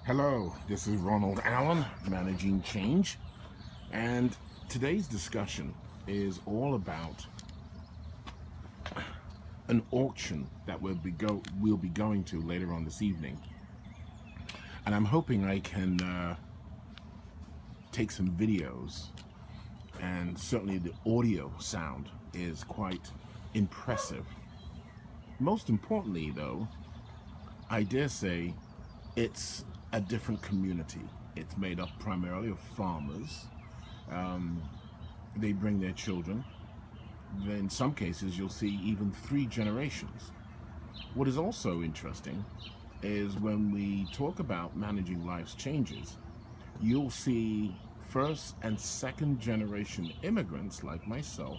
Hello, this is Ronald Allen, Managing Change, and today's discussion is all about an auction that we'll be going to later on this evening. And I'm hoping I can take some videos, and certainly the audio sound is quite impressive. Most importantly, though, I dare say it's a different community. It's made up primarily of farmers. Um, they bring their children. In some cases, you'll see even three generations. What is also interesting is when we talk about managing life's changes, you'll see first and second generation immigrants like myself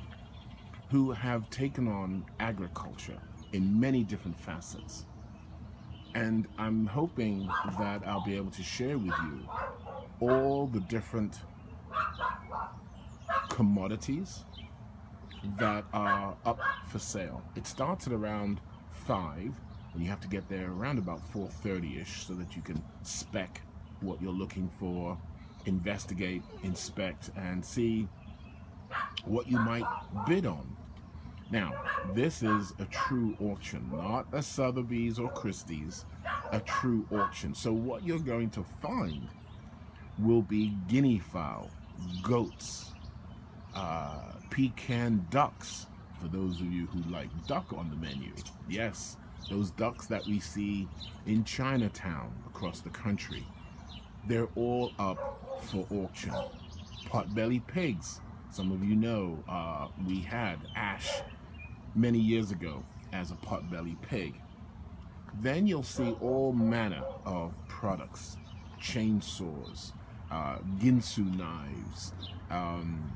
who have taken on agriculture in many different facets. And I'm hoping that I'll be able to share with you all the different commodities that are up for sale. It starts at around 5, and you have to get there around about 4:30ish so that you can spec what you're looking for, investigate, inspect, and see what you might bid on. Now, this is a true auction, not a Sotheby's or Christie's, a true auction. So what you're going to find will be guinea fowl, goats, pecan ducks, for those of you who like duck on the menu. Yes, those ducks that we see in Chinatown across the country. They're all up for auction. Potbelly pigs. Some of you know we had Ash many years ago as a potbelly pig. Then you'll see all manner of products, chainsaws, ginsu knives, um,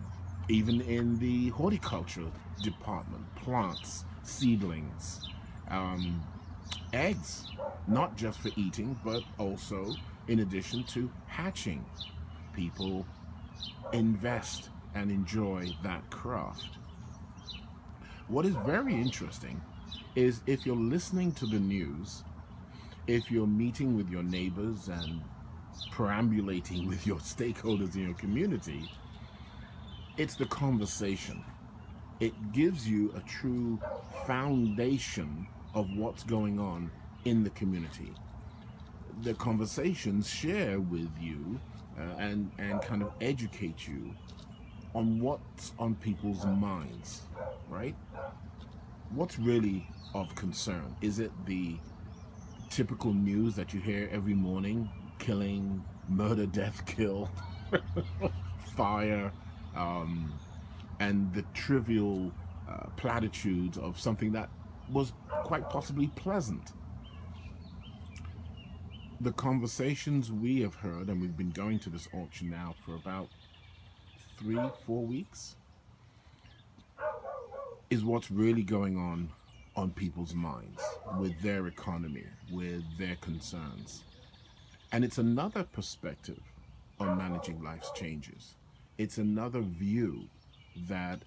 even in the horticulture department, plants, seedlings, um, eggs, not just for eating, but also in addition to hatching. People invest and enjoy that craft. What is very interesting is if you're listening to the news, if you're meeting with your neighbors and perambulating with your stakeholders in your community, it's the conversation. It gives you a true foundation of what's going on in the community. The conversations share with you and kind of educate you on what's on people's minds, right? What's really of concern? Is it the typical news that you hear every morning: killing, murder, death, kill, fire, um, and the trivial platitudes of something that was quite possibly pleasant? The conversations we have heard, and we've been going to this auction now for about 3, 4 weeks, is what's really going on people's minds, with their economy, with their concerns. And it's another perspective on managing life's changes. It's another view that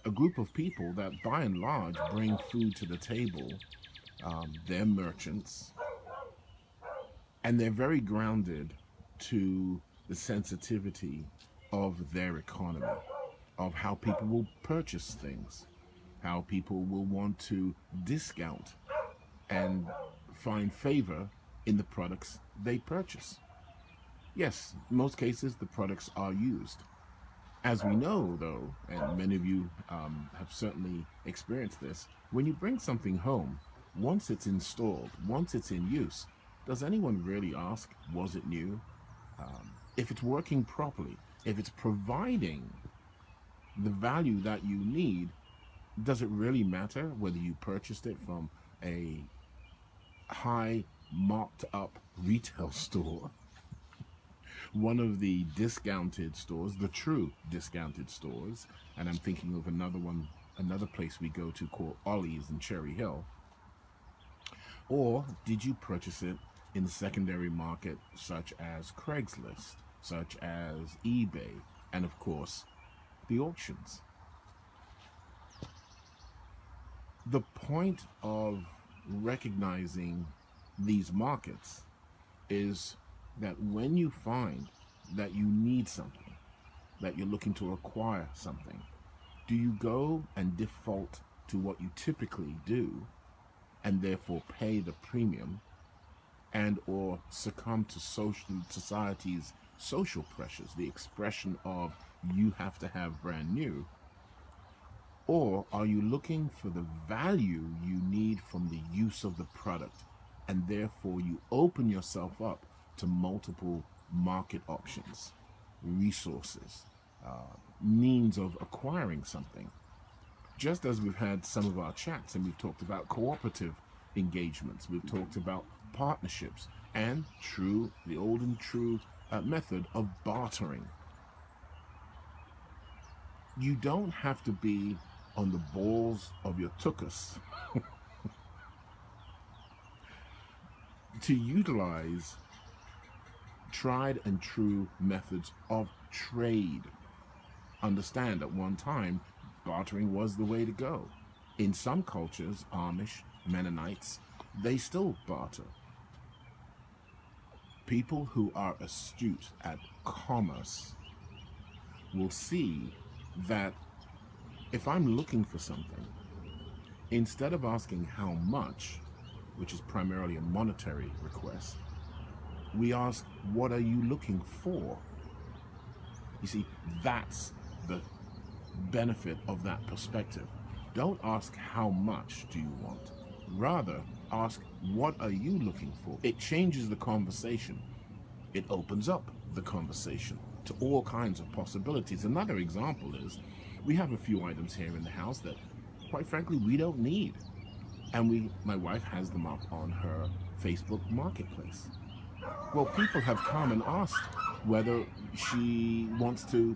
a group of people that by and large bring food to the table, they're merchants, and they're very grounded to the sensitivity of their economy, of how people will purchase things, how people will want to discount and find favor in the products they purchase. Yes, in most cases the products are used. As we know, though, and many of you have certainly experienced this, when you bring something home, once it's installed, once it's in use, does anyone really ask, was it new? If it's working properly, if it's providing the value that you need, does it really matter whether you purchased it from a high marked up retail store, one of the discounted stores, the true discounted stores, and I'm thinking of another one, another place we go to called Ollie's in Cherry Hill, or did you purchase it in the secondary market such as Craigslist, such as eBay, and of course the auctions? The point of recognizing these markets is that when you find that you need something, that you're looking to acquire something, do you go and default to what you typically do and therefore pay the premium and or succumb to society's social pressures, the expression of you have to have brand new? Or are you looking for the value you need from the use of the product, and therefore you open yourself up to multiple market options, resources, means of acquiring something? Just as we've had some of our chats and we've talked about cooperative engagements, we've talked about partnerships, and the old and true method of bartering. You don't have to be on the balls of your tuchus to utilize tried and true methods of trade. Understand, at one time, bartering was the way to go. In some cultures, Amish, Mennonites, they still barter. People who are astute at commerce will see that if I'm looking for something, instead of asking how much, which is primarily a monetary request, we ask, what are you looking for? You see, that's the benefit of that perspective. Don't ask how much do you want. Rather, ask, what are you looking for? It changes the conversation. It opens up the conversation to all kinds of possibilities. Another example is, we have a few items here in the house that, quite frankly, we don't need. And my wife has them up on her Facebook marketplace. Well, people have come and asked whether she wants to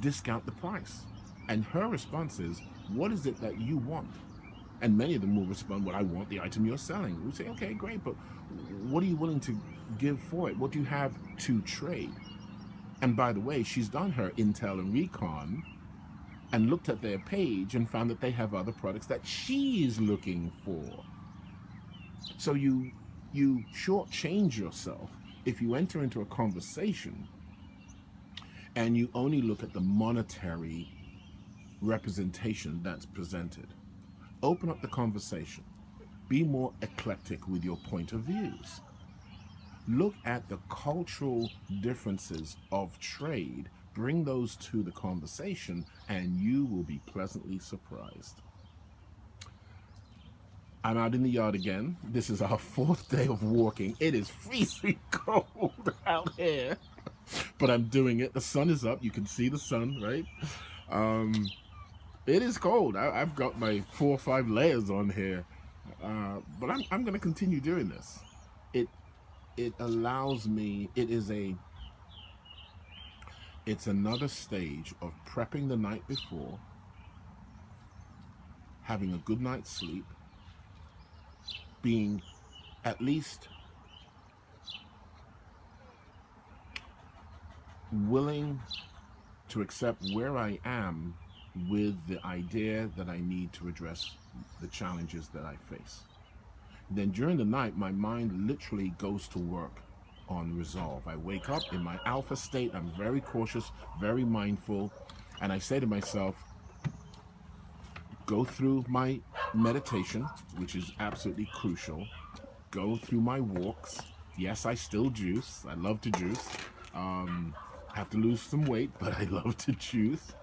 discount the price. And her response is, what is it that you want? And many of them will respond, well, I want the item you're selling. We say, okay, great, but what are you willing to give for it? What do you have to trade? And by the way, she's done her intel and recon and looked at their page and found that they have other products that she's looking for. So you shortchange yourself if you enter into a conversation and you only look at the monetary representation that's presented. Open up the conversation. Be more eclectic with your point of views. Look at the cultural differences of trade, bring those to the conversation, and you will be pleasantly surprised. I'm out in the yard again. This is our 4th day of walking. It is freezing cold out here, but I'm doing it. The sun is up. You can see the sun, right? It is cold. I've got my 4 or 5 layers on here, but I'm going to continue doing this. It allows me. It's another stage of prepping the night before, having a good night's sleep, being at least willing to accept where I am with the idea that I need to address the challenges that I face. Then during the night, my mind literally goes to work on resolve. I wake up in my alpha state. I'm very cautious, very mindful, and I say to myself, go through my meditation, which is absolutely crucial. Go through my walks. Yes, I still juice. I love to juice. Have to lose some weight, but I love to juice.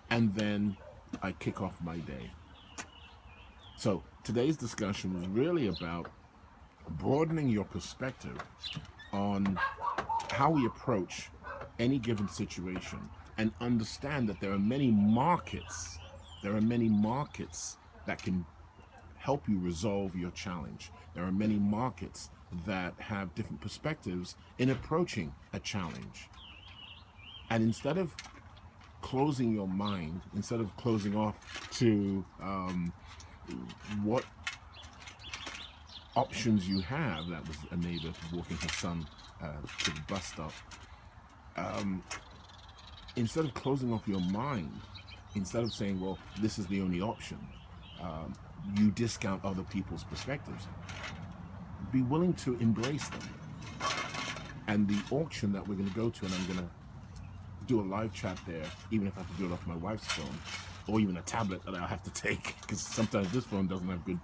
And then I kick off my day. So today's discussion was really about broadening your perspective on how we approach any given situation, and understand that there are many markets that can help you resolve your challenge. There are many markets that have different perspectives in approaching a challenge. And instead of closing your mind, instead of closing off to what options you have, that was a neighbor walking her son to the bus stop. Instead of closing off your mind, instead of saying, well, this is the only option, you discount other people's perspectives. Be willing to embrace them. And the auction that we're going to go to, and I'm going to do a live chat there, even if I have to do it off my wife's phone, or even a tablet that I'll have to take, because sometimes this phone doesn't have good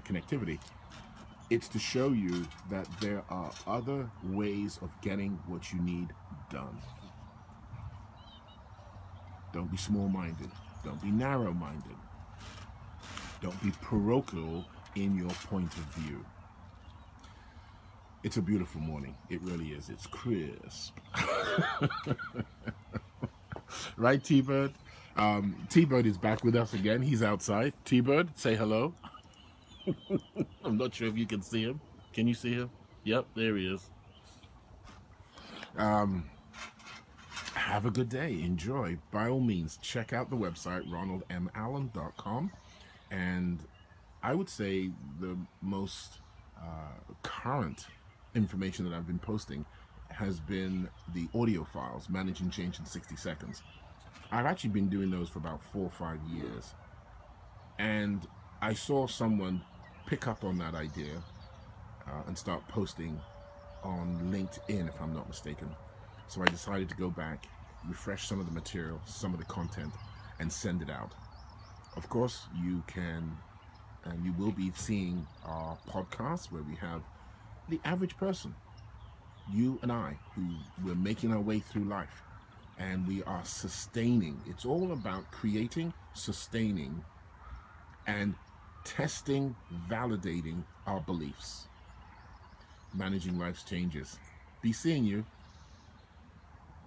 connectivity. It's to show you that there are other ways of getting what you need done. Don't be small-minded. Don't be narrow-minded. Don't be parochial in your point of view. It's a beautiful morning. It really is. It's crisp. Right, T-Bird? T-Bird is back with us again. He's outside. T-Bird, say hello. I'm not sure if you can see him. Can you see him? Yep, there he is. Have a good day. Enjoy. By all means, check out the website, ronaldmallen.com. And I would say the most current information that I've been posting has been the audio files, Managing Change in 60 Seconds. I've actually been doing those for about 4 or 5 years. And I saw someone pick up on that idea and start posting on LinkedIn, if I'm not mistaken. So I decided to go back, refresh some of the material, some of the content, and send it out. Of course, you can, and you will be seeing our podcast where we have the average person, you and I, who we're making our way through life, and we are sustaining. It's all about creating, sustaining, and testing, validating our beliefs. Managing life's changes. Be seeing you.